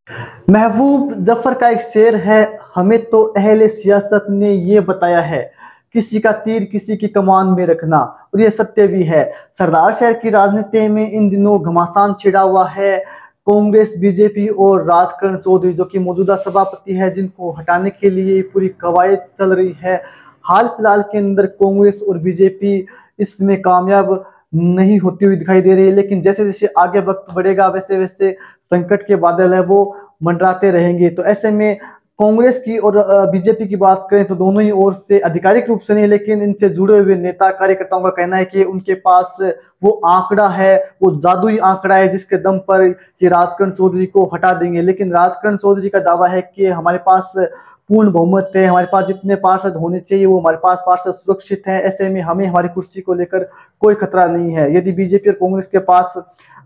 महबूब जफर का एक शेर है, हमें तो अहले सियासत ने ये बताया है, किसी का तीर किसी की कमान में रखना। और ये सत्य भी है। सरदार शहर की राजनीति में इन दिनों घमासान छिड़ा हुआ है। कांग्रेस, बीजेपी और राजकरण चौधरी जो कि मौजूदा सभापति है, जिनको हटाने के लिए पूरी कवायद चल रही है। हाल फिलहाल के अंदर कांग्रेस और बीजेपी इसमें कामयाब नहीं होती हुई दिखाई दे रही है, लेकिन जैसे जैसे आगे वक्त बढ़ेगा वैसे वैसे संकट के बादल है वो मंडराते रहेंगे। तो ऐसे में कांग्रेस की और बीजेपी की बात करें तो दोनों ही ओर से आधिकारिक रूप से नहीं, लेकिन इनसे जुड़े हुए नेता कार्यकर्ताओं का कहना है कि उनके पास वो आंकड़ा है, वो जादुई आंकड़ा है जिसके दम पर ये राजकरण चौधरी को हटा देंगे। लेकिन राजकरण चौधरी का दावा है कि हमारे पास पूर्ण बहुमत है, हमारे पास जितने पार्षद होने चाहिए वो हमारे पास पार्षद सुरक्षित हैं, ऐसे में हमें हमारी कुर्सी को लेकर कोई खतरा नहीं है। यदि बीजेपी और कांग्रेस के पास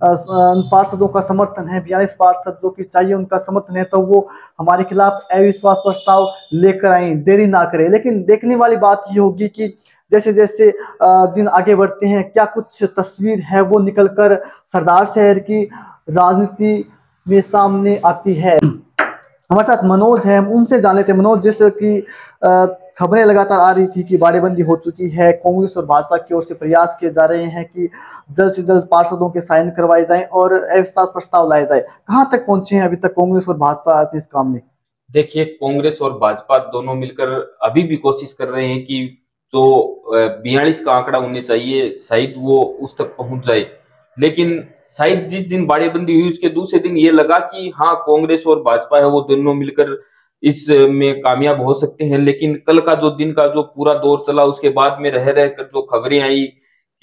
पार्षदों का समर्थन है, 42 पार्षद जो कि चाहिए उनका समर्थन है, तो वो हमारे खिलाफ अविश्वास प्रस्ताव लेकर आए, देरी ना करें। लेकिन देखने वाली बात ये होगी कि जैसे जैसे दिन आगे बढ़ते हैं, क्या कुछ तस्वीर है वो निकलकर सरदार शहर की राजनीति में सामने आती है। हमारे साथ मनोज है, हम उनसे जान लेते हैं। मनोज, जैसे कि खबरें लगातार आ रही थी कि बाड़ेबंदी हो चुकी है, कांग्रेस और भाजपा की ओर से प्रयास किए जा रहे हैं कि जल्द से जल्द पार्षदों के साइन करवाए जाएं और अविश्वास प्रस्ताव लाए जाए। कहाँ तक पहुंचे हैं अभी तक कांग्रेस और भाजपा इस काम में? देखिए, कांग्रेस और भाजपा दोनों मिलकर अभी भी कोशिश कर रहे हैं कि जो 42 का आंकड़ा होने चाहिए शायद वो उस तक पहुंच जाए। लेकिन शायद जिस दिन बाड़ेबंदी हुई उसके दूसरे दिन ये लगा कि हाँ, कांग्रेस और भाजपा है वो दोनों मिलकर इस में कामयाब हो सकते हैं। लेकिन कल का जो दिन का जो पूरा दौर चला उसके बाद में रह रहकर जो खबरें आई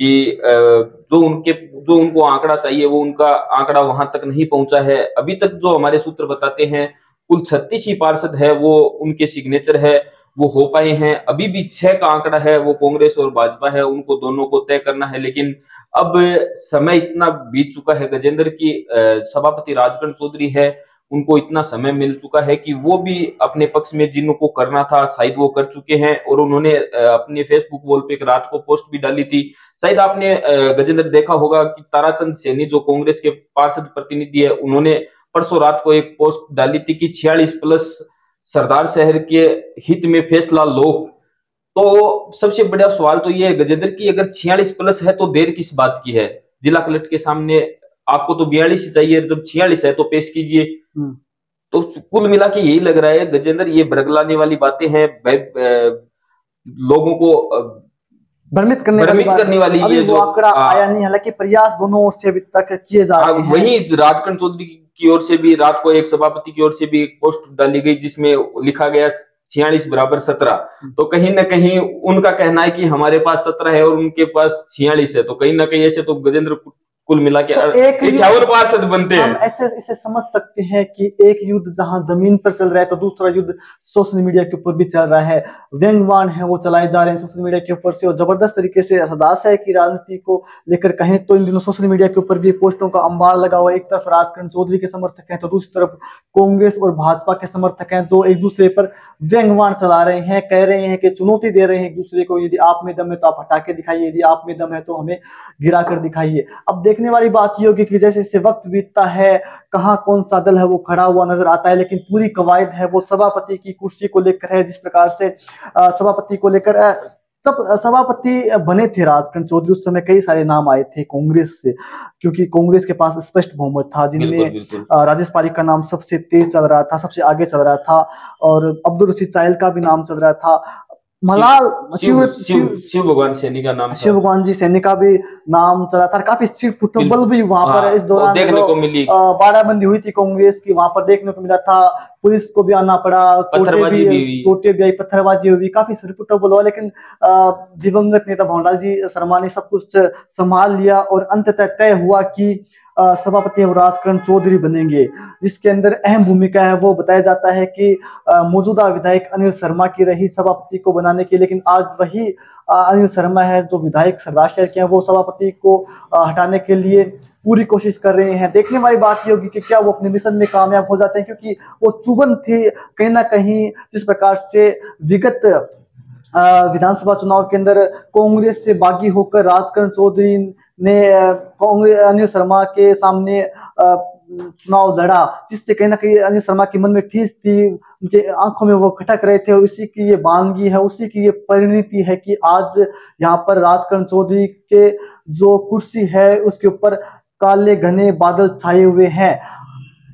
कि जो उनको आंकड़ा चाहिए वो उनका आंकड़ा वहां तक नहीं पहुंचा है। अभी तक जो हमारे सूत्र बताते हैं कुल 36 ही पार्षद है वो उनके सिग्नेचर है वो हो पाए हैं। अभी भी 6 का आंकड़ा है वो कांग्रेस और भाजपा है, उनको दोनों को तय करना है। लेकिन अब समय इतना बीत चुका है गजेंद्र की सभापति राजकरण चौधरी है, उनको इतना समय मिल चुका है कि वो भी अपने पक्ष में जिनको करना था शायद वो कर चुके हैं। और उन्होंने अपने फेसबुक वॉल पे एक रात को पोस्ट भी डाली थी। शायद आपने गजेंद्र देखा होगा कि ताराचंद सैनी जो कांग्रेस के पार्षद प्रतिनिधि है उन्होंने परसों रात को एक पोस्ट डाली थी कि 46 प्लस सरदार शहर के हित में फैसला लो। तो सबसे बड़ा सवाल तो ये है गजेंद्र की, अगर 46 प्लस है तो देर किस बात की है? जिला कलेक्टर के सामने आपको तो 42 ही चाहिए, जब 46 है तो पेश कीजिए। तो कुल मिला के यही लग रहा है गजेंद्र, ये बरगलाने वाली बातें हैं, लोगों को भ्रमित करने वाली अभी ये वो जो आंकड़ा आया नहीं, हालांकि प्रयास दोनों ओर से अभी तक किए जा रहे हैं। वही राजकरण चौधरी की ओर से भी रात को एक सभापति की ओर से भी एक पोस्ट डाली गई जिसमें लिखा गया 46 बराबर 17। तो कहीं ना कहीं उनका कहना है कि हमारे पास 17 है और उनके पास 46 है, तो कहीं ना कहीं ऐसे तो गजेंद्र कुल मिला के तो एक 51 पार्षद बनते हम हैं। ऐसे इसे समझ सकते हैं कि एक युद्ध जहां जमीन पर चल रहा है तो दूसरा युद्ध सोशल मीडिया के ऊपर भी चल रहा है। व्यंग्यवान है वो चलाए जा रहे हैं सोशल मीडिया के ऊपर से, और जबरदस्त तरीके से सदाशा शहर की राजनीति को लेकर कहें तो इन दिनों सोशल मीडिया के ऊपर भी पोस्टों का अंबार लगा हुआ है। एक तरफ राजकरण चौधरी के समर्थक हैं तो दूसरी तरफ कांग्रेस और भाजपा के समर्थक हैं जो एक दूसरे पर व्यंग्यवान चला रहे हैं, कह रहे हैं कि चुनौती दे रहे हैं एक दूसरे को, यदि आप में दम है तो आप हटा के दिखाइए, यदि आप में दम है तो हमें गिरा कर दिखाइए। अब देखने वाली बात यह होगी कि जैसे जैसे वक्त बीतता है कहाँ कौन सा दल है वो खड़ा हुआ नजर आता है, लेकिन पूरी कवायद है वो सभापति की कुर्सी को लेकर है। जिस प्रकार से सभापति को लेकर सब सभापति बने थे राजकरण चौधरी, उस समय कई सारे नाम आए थे कांग्रेस से, क्योंकि कांग्रेस के पास स्पष्ट बहुमत था, बिल्कुल जिनमें बिल्कुल। राजेश पारिक का नाम सबसे तेज चल रहा था, सबसे आगे चल रहा था, और अब्दुल रशीद साहिल का भी नाम चल रहा था। मलाल शिव शिव शिव भगवान सैनी का नाम था। शिव भगवान जी सैनी का भी नाम चला था। काफी सीट फुटबॉल भी वहां पर इस वो दौरान देखने जो को मिली। बाड़ाबंदी हुई थी कांग्रेस की, वहां पर देखने को मिला था। पुलिस को भी आना पड़ा, पत्थरबाजी भी हुई। चोटें भी आई, पत्थरबाजी हुई, काफी फुटबॉल हुआ, लेकिन दिवंगत नेता भंवरलाल जी शर्मा ने सब कुछ संभाल लिया और अंततः तय हुआ कि सभापति राजकरण चौधरी बनेंगे। जिसके अंदर अहम भूमिका है वो बताया जाता है कि मौजूदा विधायक अनिल शर्मा की रही सभापति को बनाने की, लेकिन आज वही अनिल शर्मा है जो विधायक सरदार शहर के हैं, वो सभापति को हटाने के लिए पूरी कोशिश कर रहे हैं। देखने वाली बात ये होगी कि क्या वो अपने मिशन में कामयाब हो जाते हैं, क्योंकि वो चुभन थी कहीं ना कहीं। जिस प्रकार से विगत विधानसभा चुनाव के अंदर कांग्रेस से बागी होकर राजकरण चौधरी ने कांग्रेस अनिल शर्मा के सामने चुनाव लड़ा, जिससे कहीं ना कहीं अनिल शर्मा के मन में ठेस थी, उनके आंखों में वो खटक रहे थे, और इसी की ये वानगी है, उसी की ये परिणति है कि आज यहाँ पर राजकरण चौधरी के जो कुर्सी है उसके ऊपर काले घने बादल छाए हुए हैं।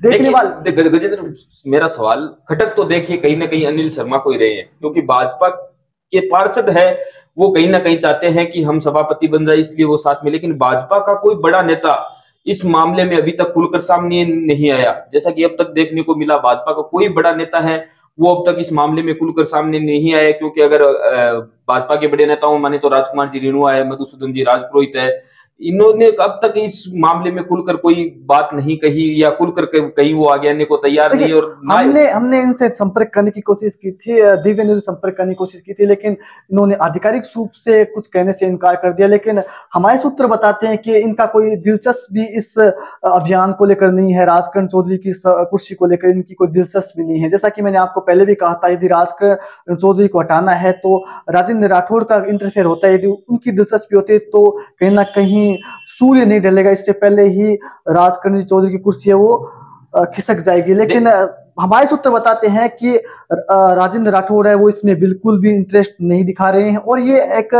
देखने वाले गजेंद्र, मेरा सवाल, खटक तो देखिए कहीं ना कहीं अनिल शर्मा को ही रहे हैं, क्योंकि भाजपा के पार्षद है, वो कहीं ना कहीं चाहते हैं कि हम सभापति बन जाए, इसलिए वो साथ में। लेकिन भाजपा का कोई बड़ा नेता इस मामले में अभी तक खुलकर सामने नहीं आया। जैसा कि अब तक देखने को मिला, भाजपा का कोई बड़ा नेता है वो अब तक इस मामले में खुलकर सामने नहीं आया। क्योंकि अगर भाजपा के बड़े नेताओं माने तो राजकुमार जी रेणुआ है, मधुसूदन जी राजपुरोहित है, इन्होंने अब तक इस मामले में खुलकर कोई बात नहीं कही, या खुलकर कहीं वो आगे आने को तैयार नहीं। और हमने इनसे संपर्क करने की कोशिश की थी, दिव्य न्यूज संपर्क करने की कोशिश की थी, लेकिन इन्होंने आधिकारिक रूप से कुछ कहने से इनकार कर दिया। लेकिन हमारे सूत्र बताते हैं कि इनका कोई दिलचस्पी इस अभियान को लेकर नहीं है, राजकरण चौधरी की कुर्सी को लेकर इनकी कोई दिलचस्पी नहीं है। जैसा कि मैंने आपको पहले भी कहा था, यदि राजकरण चौधरी को हटाना है तो राजेंद्र राठौड़ का इंटरफेयर होता है, यदि उनकी दिलचस्पी होती है तो कहीं ना कहीं सूर्य नहीं ढलेगा, इससे पहले ही राजकरण चौधरी की कुर्सी है वो खिसक जाएगी। लेकिन हमारे सूत्र बताते हैं कि राजेंद्र राठौड़ है वो इसमें बिल्कुल भी इंटरेस्ट नहीं दिखा रहे हैं, और ये एक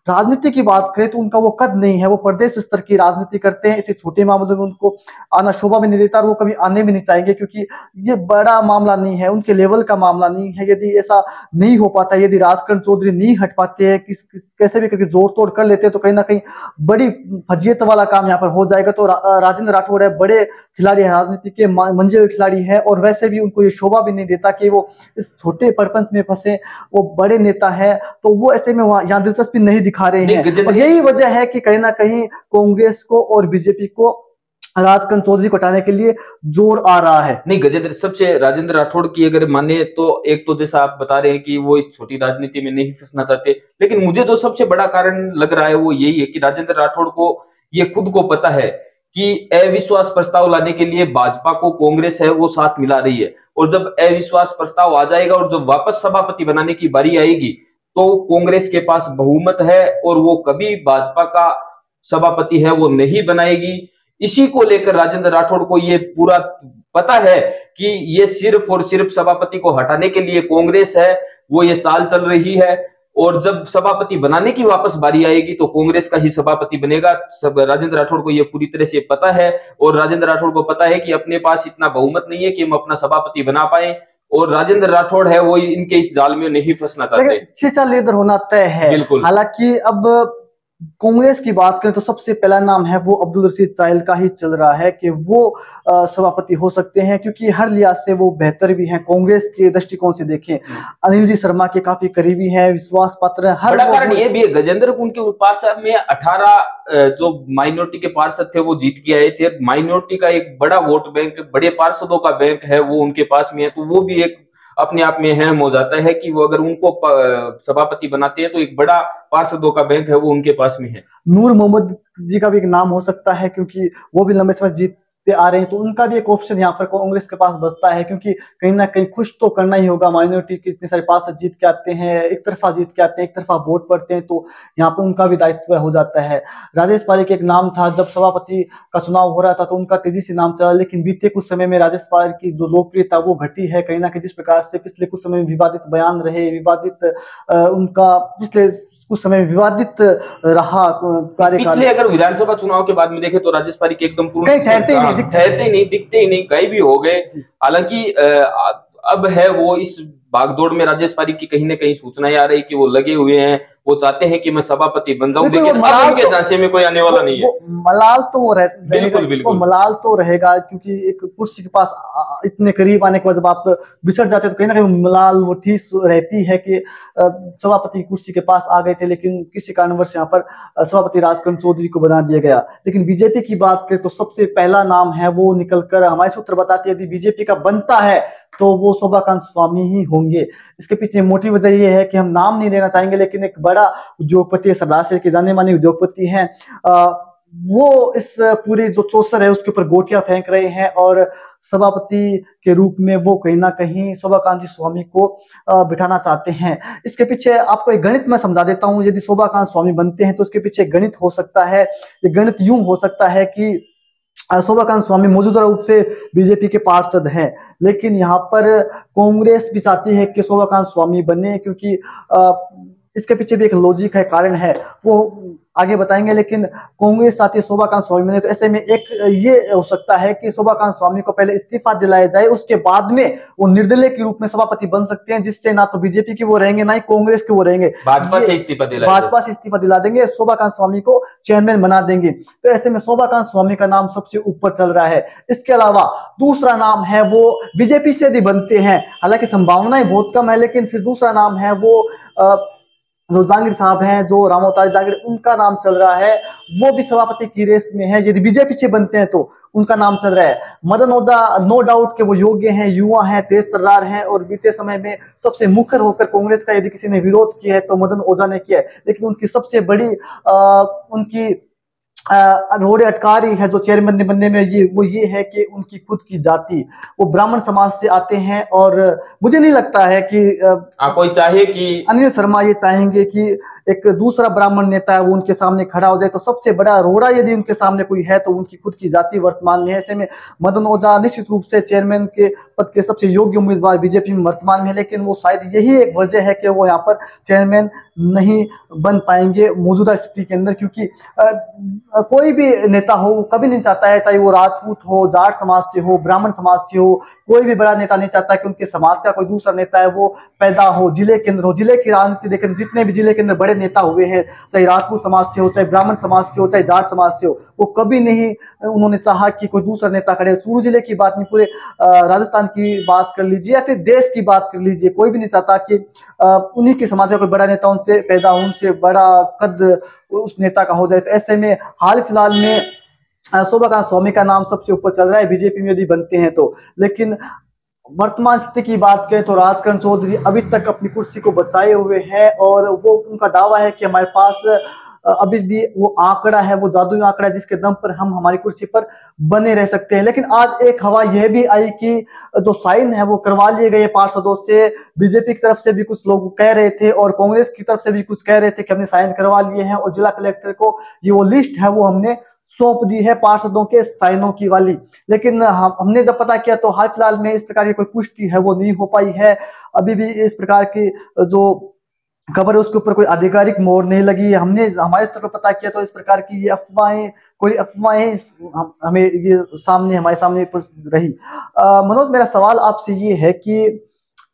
राजनीति की बात करें तो उनका वो कद नहीं है, वो प्रदेश स्तर की राजनीति करते हैं। इसे छोटे मामलों में उनको आना शोभा भी नहीं देता, और वो कभी आने भी नहीं चाहेंगे, क्योंकि ये बड़ा मामला नहीं है, उनके लेवल का मामला नहीं है। यदि ऐसा नहीं हो पाता, यदि राजकरण चौधरी नहीं हट पाते हैं, कैसे भी करके जोड़ तोड़ कर लेते हैं, तो कहीं ना कहीं बड़ी फजीयत वाला काम यहाँ पर हो जाएगा। तो राजेंद्र राठौड़ है, बड़े खिलाड़ी है, राजनीति के मंजे हुए खिलाड़ी है, और वैसे भी उनको ये शोभा भी नहीं देता कि वो इस छोटे प्रपंच में फंसे, वो बड़े नेता है, तो वो ऐसे में वहां यहाँ दिलचस्पी नहीं दिखा रहे हैं। और यही वजह है कि कहीं ना कहीं कांग्रेस को और बीजेपी को राजकरण चौधरी को हटाने के लिए जोर आ रहा है। नहीं गजेंद्र, सबसे राजेंद्र राठौड़ की अगर माने तो एक तो जैसा आप बता रहे हैं कि वो इस छोटी राजनीति में नहीं फंसना चाहते, लेकिन मुझे जो सबसे बड़ा कारण लग रहा है वो यही है कि राजेंद्र राठौड़ को ये खुद को पता है कि अविश्वास प्रस्ताव लाने के लिए भाजपा को कांग्रेस है वो साथ मिला रही है, और जब अविश्वास प्रस्ताव आ जाएगा और जब वापस सभापति बनाने की बारी आएगी तो कांग्रेस के पास बहुमत है और वो कभी भाजपा का सभापति है वो नहीं बनाएगी। इसी को लेकर राजेंद्र राठौड़ को ये पूरा पता है कि ये सिर्फ और सिर्फ सभापति को हटाने के लिए कांग्रेस है वो ये चाल चल रही है, और जब सभापति बनाने की वापस बारी आएगी तो कांग्रेस का ही सभापति बनेगा। सब राजेंद्र राठौड़ को ये पूरी तरह से पता है, और राजेंद्र राठौड़ को पता है कि अपने पास इतना बहुमत नहीं है कि हम अपना सभापति बना पाए, और राजेंद्र राठौड़ है वो इनके इस जाल में नहीं फंसना चाहते। 6 लीडर होना तय है। हालांकि अब कांग्रेस की बात करें तो सबसे पहला नाम है वो अब्दुल रशीद चायल का ही चल रहा है कि वो सभापति हो सकते हैं, क्योंकि हर लिहाज से वो बेहतर भी हैं। कांग्रेस के दृष्टिकोण से देखें, अनिल जी शर्मा के काफी करीबी हैं, विश्वास पात्र हैं। हर बड़ा कारण ये भी है गजेंद्र, उनके पास में 18 जो माइनॉरिटी के पार्षद थे वो जीत के आए थे। माइनॉरिटी का एक बड़ा वोट बैंक, बड़े पार्षदों का बैंक है वो उनके पास में है, तो वो भी एक अपने आप में अहम हो जाता है कि वो अगर उनको सभापति बनाते हैं तो एक बड़ा पार्षदों का बैंक है वो उनके पास में है। नूर मोहम्मद जी का भी एक नाम हो सकता है, क्योंकि वो भी लंबे समय जीतते आ रहे हैं, तो उनका भी एक ऑप्शन यहाँ पर कांग्रेस के पास बचता है, क्योंकि कहीं ना कहीं खुश तो करना ही होगा। माइनॉरिटी के इतने सारे पार्षद जीत के आते हैं, एक तरफा जीत के आते हैं, एक तरफा वोट पड़ते हैं, तो यहाँ पर उनका भी दायित्व हो जाता है। राजेश पारिक एक नाम था, जब सभापति का चुनाव हो रहा था तो उनका तेजी से नाम चला, लेकिन बीते कुछ समय में राजेश पारिक की जो लोकप्रियता वो घटी है। कहीं ना कहीं जिस प्रकार से पिछले कुछ समय में विवादित बयान रहे, विवादित उनका पिछले कुछ समय विवादित रहा कार्यकाल। पिछले अगर विधानसभा चुनाव के बाद में देखें तो राजेश पारिक एकदम पूर्ण ठहरते ही नहीं, दिखते ही नहीं, गायब भी हो गए। हालांकि अब है वो इस भागदौड़ में राजेश पारिक की कहीं ना कहीं सूचनाएं आ रही कि वो लगे हुए हैं, वो चाहते हैं कि मैं सभापति बन जाऊं, लेकिन अब उनके झांसे में कोई आने वाला नहीं है। मलाल तो वो रहेगा, बिल्कुल मलाल तो रहेगा, क्योंकि एक कुर्सी के पास इतने करीब आने के बाद जब आप बिछड़ जाते हैं तो कहीं ना कहीं मलाल वो ठीस रहती है कि सभापति की कुर्सी के पास आ गए थे, लेकिन किसी कारणवश यहाँ पर सभापति राजकरण चौधरी को बना दिया गया। लेकिन बीजेपी की बात करें तो सबसे पहला नाम है वो निकलकर हमारे सूत्र बताते हैं, यदि बीजेपी का बनता है तो वो शोभाकांत स्वामी ही होंगे। इसके पीछे मोटी वजह ये है कि हम नाम नहीं लेना चाहेंगे, लेकिन एक बड़ा उद्योगपति, सरदार शहर के जाने माने उद्योगपति हैं, वो इस पूरी जो चौसर है उसके ऊपर गोटियां फेंक रहे हैं, और सभापति के रूप में वो कहीं ना कहीं शोभाकांत जी स्वामी को बिठाना चाहते हैं। इसके पीछे आपको एक गणित मैं समझा देता हूं। यदि शोभाकांत स्वामी बनते हैं तो इसके पीछे गणित हो सकता है। ये गणित यूं हो सकता है कि शोभाकांत स्वामी मौजूदा रूप से बीजेपी के पार्षद हैं, लेकिन यहाँ पर कांग्रेस भी चाहती है कि शोभाकांत स्वामी बने, क्योंकि इसके पीछे भी एक लॉजिक है, कारण है, वो आगे बताएंगे। लेकिन कांग्रेस चाहती है शोभाकांत स्वामी बने, तो ऐसे में एक ये हो सकता है कि शोभाकांत स्वामी को पहले इस्तीफा दिलाया जाए, उसके बाद में वो निर्दलीय के रूप में सभापति बन सकते हैं, जिससे ना तो बीजेपी की वो रहेंगे ना ही कांग्रेस के वो रहेंगे। भाजपा से इस्तीफा दिला देंगे, शोभाकांत स्वामी को चेयरमैन बना देंगे। तो ऐसे में शोभाकांत स्वामी का नाम सबसे ऊपर चल रहा है। इसके अलावा दूसरा नाम है वो बीजेपी से भी बनते हैं, हालांकि संभावनाएं बहुत कम है, लेकिन फिर दूसरा नाम है वो जो जांगीर साहब हैं, जो रामावतार जांगीर, उनका नाम चल रहा है, वो भी सभापति की रेस में है। यदि बीजेपी से बनते हैं तो उनका नाम चल रहा है। मदन ओझा नो डाउट के वो योग्य हैं, युवा हैं, तेज तर्रार हैं, और बीते समय में सबसे मुखर होकर कांग्रेस का यदि किसी ने विरोध किया है तो मदन ओझा ने किया है। लेकिन उनकी सबसे बड़ी उनकी रोड़े अटका रही है जो चेयरमैन बनने में, ये है कि उनकी खुद की जाति, वो ब्राह्मण समाज से आते हैं, और मुझे नहीं लगता है कि कोई चाहे कि अनिल शर्मा ये चाहेंगे कि एक दूसरा ब्राह्मण नेता है वो उनके सामने खड़ा हो जाए। तो सबसे बड़ा रोड़ा यदि उनके सामने कोई है तो उनकी खुद की जाति वर्तमान में है। ऐसे में मदन ओझा निश्चित रूप से चेयरमैन के पद के सबसे योग्य उम्मीदवार बीजेपी में वर्तमान में है, लेकिन वो शायद यही एक वजह है कि वो यहाँ पर चेयरमैन नहीं बन पाएंगे मौजूदा स्थिति के अंदर, क्योंकि कोई भी नेता हो वो कभी नहीं चाहता है, चाहे वो राजपूत हो, जाट समाज से हो, ब्राह्मण समाज से हो, कोई भी बड़ा नेता नहीं चाहता कि उनके समाज का कोई दूसरा नेता है वो पैदा हो, जिले के अंदर हो। जिले की राजनीति देखें, जितने भी जिले के अंदर बड़े नेता हुए हैं, चाहे राजपूत समाज से हो, चाहे ब्राह्मण समाज से हो, चाहे जाट समाज से हो, वो कभी नहीं उन्होंने चाहा कि कोई दूसरा नेता खड़े। सूरत जिले की बात नहीं, पूरे राजस्थान की बात कर लीजिए या फिर देश की बात कर लीजिए, कोई भी नहीं चाहता कि उन्हीं के समाज का कोई बड़ा नेता उनसे पैदा हो, उनसे बड़ा कद उस नेता का हो जाए। तो ऐसे में हाल फिलहाल में शोभाकांत स्वामी का नाम सबसे ऊपर चल रहा है बीजेपी में यदि बनते हैं तो। लेकिन वर्तमान स्थिति की बात करें तो राजकरण चौधरी अभी तक अपनी कुर्सी को बचाए हुए हैं, और वो उनका दावा है कि हमारे पास अभी भी वो आंकड़ा है, वो जादुई आंकड़ा है, जिसके दम पर हम हमारी कुर्सी पर बने रह सकते हैं। लेकिन आज एक हवा यह भी आई कि जो साइन है वो करवा लिए गए पार्षदों से, बीजेपी की तरफ से भी कुछ लोग कह रहे थे और कांग्रेस की तरफ से भी कुछ कह रहे थे कि हमने साइन करवा लिए हैं, और जिला कलेक्टर को ये वो लिस्ट है वो हमने सौंप दी है पार्षदों के साइनों की वाली। लेकिन हमने जब पता किया तो हाल फिलहाल में इस प्रकार की कोई पुष्टि है वो नहीं हो पाई है। अभी भी इस प्रकार की जो खबर है उसके ऊपर कोई आधिकारिक मोहर नहीं लगी। हमने हमारे स्तर पर पता किया तो इस प्रकार की ये अफवाहें हमें ये हमारे सामने रही। मनोज, मेरा सवाल आपसे ये है कि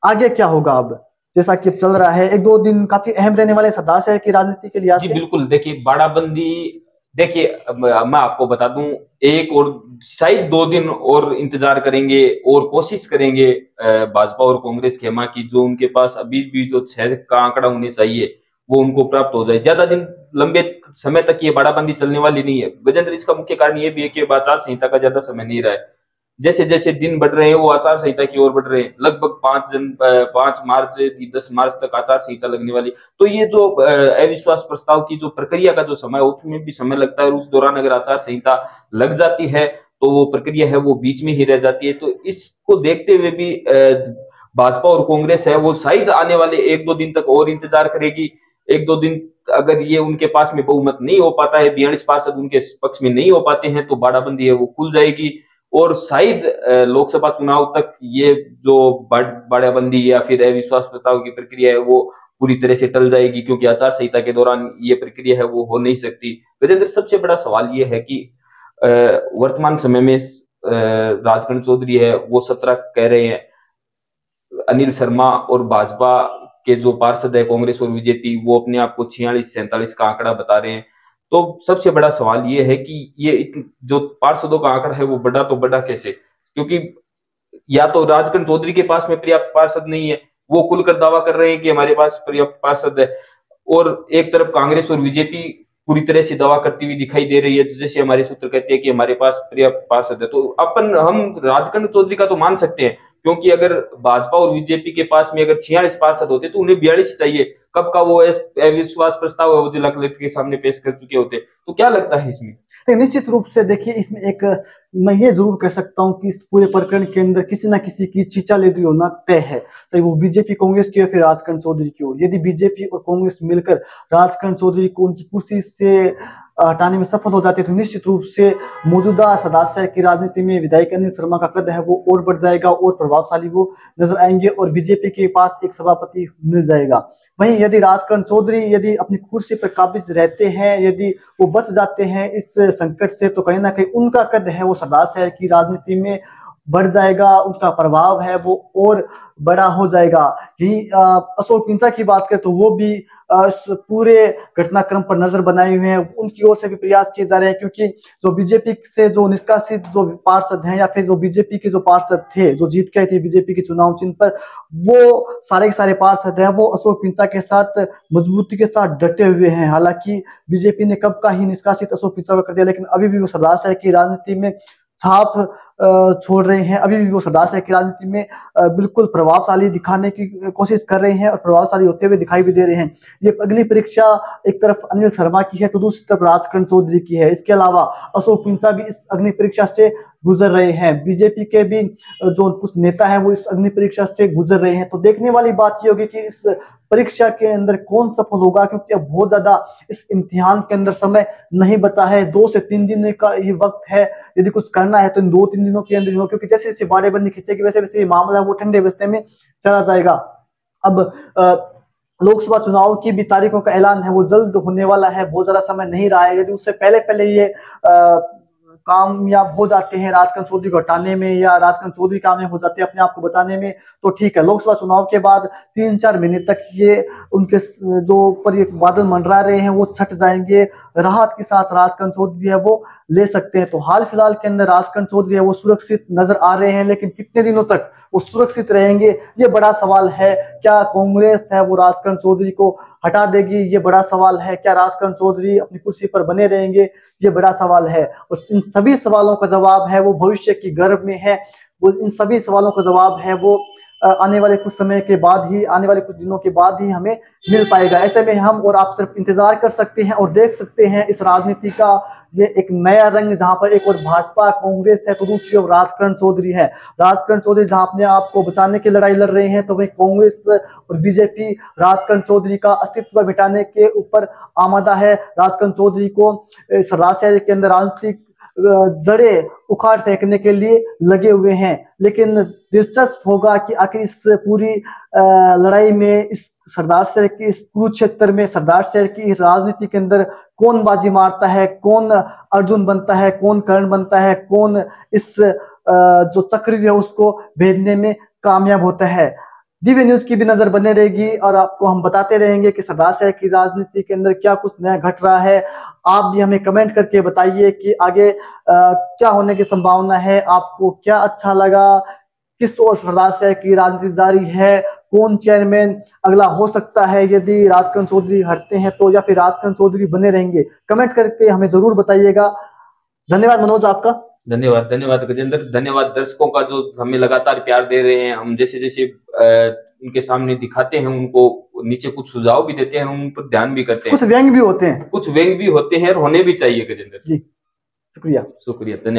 आगे क्या होगा अब, जैसा कि अब चल रहा है, एक दो दिन काफी अहम रहने वाले सरदार शहर की राजनीति के लिहाज जी से। बिल्कुल, देखिए बाड़ाबंदी, देखिए मैं आपको बता दूं, एक और शायद 2 दिन और इंतजार करेंगे और कोशिश करेंगे भाजपा और कांग्रेस खेमा की, जो उनके पास अभी भी जो 6 का आंकड़ा होने चाहिए वो उनको प्राप्त हो जाए। ज्यादा दिन लंबे समय तक ये बाड़ाबंदी चलने वाली नहीं है गजेंद्र। इसका मुख्य कारण ये भी है कि आचार संहिता का ज्यादा समय नहीं रहा है। जैसे जैसे दिन बढ़ रहे हैं वो आचार संहिता की ओर बढ़ रहे हैं। लगभग 5 मार्च 10 मार्च तक आचार संहिता लगने वाली। तो ये जो अविश्वास प्रस्ताव की जो प्रक्रिया का जो समय, उसमें भी समय लगता है, और उस दौरान अगर आचार संहिता लग जाती है तो वो प्रक्रिया है वो बीच में ही रह जाती है। तो इसको देखते हुए भी भाजपा और कांग्रेस है वो शायद आने वाले 1-2 दिन तक और इंतजार करेगी। 1-2 दिन अगर ये उनके पास में बहुमत नहीं हो पाता है, 42 पार्षद उनके पक्ष में नहीं हो पाते हैं, तो बाड़ाबंदी है वो खुल जाएगी, और शायद लोकसभा चुनाव तक ये जो बाड़ाबंदी या फिर अविश्वास प्रस्ताव की प्रक्रिया है वो पूरी तरह से टल जाएगी, क्योंकि आचार संहिता के दौरान ये प्रक्रिया है वो हो नहीं सकती। गजेंद्र, सबसे बड़ा सवाल ये है कि वर्तमान समय में राजकरण चौधरी है वो 17 कह रहे हैं, अनिल शर्मा और भाजपा के जो पार्षद है कांग्रेस और बीजेपी वो अपने आप को 46-47 का आंकड़ा बता रहे हैं। तो सबसे बड़ा सवाल ये है कि ये जो पार्षदों का आंकड़ा है वो बढ़ा तो बढ़ा कैसे, क्योंकि या तो राजकरण चौधरी के पास में पर्याप्त पार्षद नहीं है, वो खुलकर दावा कर रहे हैं कि हमारे पास पर्याप्त पार्षद है, और एक तरफ कांग्रेस और बीजेपी पूरी तरह से दावा करती हुई दिखाई दे रही है, जैसे हमारे सूत्र कहते हैं कि हमारे पास पर्याप्त पार्षद है। तो हम राजकरण चौधरी का तो मान सकते हैं, क्योंकि अगर भाजपा और बीजेपी के पास में अगर 46 पार्षद होते तो उन्हें 42 चाहिए। कब का वो अविश्वास प्रस्ताव है वो जिला कलेक्टर के सामने पेश कर चुके होते। तो क्या लगता है इसमें? तो निश्चित रूप से देखिए, इसमें एक मैं ये जरूर कह सकता हूँ कि इस पूरे प्रकरण के अंदर किसी ना किसी की चीचालेदरी होना तय है, चाहे वो बीजेपी कांग्रेस की हो फिर राजकरण चौधरी की हो। यदि बीजेपी और कांग्रेस मिलकर राजकरण चौधरी को उनकी कुर्सी से हटाने में सफल हो जाते हैं तो निश्चित रूप से मौजूदा सरदार शहर की राजनीति में विधायक अनिल शर्मा का कद है वो और बढ़ जाएगा और प्रभावशाली वो नजर आएंगे और बीजेपी के पास एक सभापति मिल जाएगा। वहीं यदि राजकरण चौधरी यदि अपनी कुर्सी पर काबिज रहते हैं, यदि वो बच जाते हैं इस संकट से, तो कहीं ना कहीं उनका कद है वो सरदार शहर की राजनीति में बढ़ जाएगा, उनका प्रभाव है वो और बड़ा हो जाएगा। यही अशोक पिंचा की बात करें तो वो भी इस पूरे घटनाक्रम पर नजर बनाए हुए हैं, उनकी ओर से भी प्रयास किए जा रहे हैं क्योंकि जो बीजेपी से जो निष्कासित जो पार्षद हैं या फिर जो बीजेपी के जो पार्षद थे जो जीत गए थे बीजेपी के चुनाव चिन्ह पर, वो सारे के सारे पार्षद हैं वो अशोक पिंचा के साथ मजबूती के साथ डटे हुए हैं। हालांकि बीजेपी ने कब का ही निष्कासित अशोक पिंचा को कर दिया, लेकिन अभी भी वो सरदार शहर की राजनीति में छाप छोड़ रहे हैं, अभी भी वो सरदार शहर की राजनीति में बिल्कुल प्रभावशाली दिखाने की कोशिश कर रहे हैं और प्रभावशाली होते हुए दिखाई भी दे रहे हैं। ये अग्नि परीक्षा एक तरफ अनिल शर्मा की है तो दूसरी तरफ राजकरण चौधरी की है। इसके अलावा अशोक पिंचा भी इस अग्नि परीक्षा से गुजर रहे हैं, बीजेपी के भी जो कुछ नेता हैं वो इस अग्नि परीक्षा से गुजर रहे हैं। तो देखने वाली बात ये होगी कि इस परीक्षा के अंदर कौन सफल होगा, क्योंकि अब बहुत ज्यादा इस इम्तिहान के अंदर समय नहीं बचा है, 2 से 3 दिन का ये वक्त है। यदि कुछ करना है तो इन 2-3 दिनों के अंदर हो, क्योंकि जैसे जैसे बाड़ेबंदी खींचेगी वैसे वैसे ये मामला वो ठंडे बस्ते में चला जाएगा। अब लोकसभा चुनाव की भी तारीखों का ऐलान है वो जल्द होने वाला है, बहुत ज्यादा समय नहीं रहा है। यदि उससे पहले पहले ये कामयाब हो जाते हैं राजकरण चौधरी को हटाने में या राजकरण चौधरी कामयाब हो जाते हैं अपने आप को बचाने में तो ठीक है। लोकसभा चुनाव के बाद 3-4 महीने तक ये उनके जो ऊपर ये बादल मंडरा रहे हैं वो छट जाएंगे, राहत के साथ राजकरण चौधरी है वो ले सकते हैं। तो हाल फिलहाल के अंदर राजकरण चौधरी है वो सुरक्षित नजर आ रहे हैं, लेकिन कितने दिनों तक वो सुरक्षित रहेंगे ये बड़ा सवाल है। क्या कांग्रेस है वो राजकरण चौधरी को हटा देगी, ये बड़ा सवाल है। क्या राजकरण चौधरी अपनी कुर्सी पर बने रहेंगे, ये बड़ा सवाल है। और इन सभी सवालों का जवाब है वो भविष्य की गर्भ में है, वो इन सभी सवालों का जवाब है वो आने वाले कुछ समय के बाद ही, आने वाले कुछ दिनों के बाद ही हमें मिल पाएगा। ऐसे में हम और आप सिर्फ इंतजार कर सकते हैं और देख सकते हैं इस राजनीति का ये एक नया रंग, जहां पर एक और भाजपा कांग्रेस है तो दूसरी ओर राजकरण चौधरी है। राजकरण चौधरी जहां अपने आप को बचाने की लड़ाई लड़ रहे हैं तो वही कांग्रेस और बीजेपी राजकरण चौधरी का अस्तित्व मिटाने के ऊपर आमादा है। राजकरण चौधरी को सरदार शहर के अंदर राजनीतिक जड़े उखाड़ फेंकने के लिए लगे हुए हैं। लेकिन दिलचस्प होगा कि आखिर इस पूरी लड़ाई में, इस सरदार शहर की इस कुरुक्षेत्र में, सरदार शहर की राजनीति के अंदर कौन बाजी मारता है, कौन अर्जुन बनता है, कौन कर्ण बनता है, कौन इस जो चक्रव्यूह है उसको भेदने में कामयाब होता है। दिव्य न्यूज की भी नजर बने रहेगी और आपको हम बताते रहेंगे कि सरदार शहर की राजनीति के अंदर क्या कुछ नया घट रहा है। आप भी हमें कमेंट करके बताइए कि आगे क्या होने की संभावना है, आपको क्या अच्छा लगा, किस ओर सरदार शहर की राजनीति जारी है, कौन चेयरमैन अगला हो सकता है यदि राजकरण चौधरी हटते हैं तो, या फिर राजकरण चौधरी बने रहेंगे। कमेंट करके हमें जरूर बताइएगा। धन्यवाद मनोज आपका। धन्यवाद, धन्यवाद गजेंद्र, धन्यवाद दर्शकों का जो हमें लगातार प्यार दे रहे हैं। हम जैसे जैसे उनके सामने दिखाते हैं उनको नीचे कुछ सुझाव भी देते हैं, उन पर ध्यान भी करते हैं, कुछ व्यंग भी होते हैं, कुछ व्यंग भी होते हैं और होने भी चाहिए गजेंद्र जी। शुक्रिया, शुक्रिया, धन्यवाद।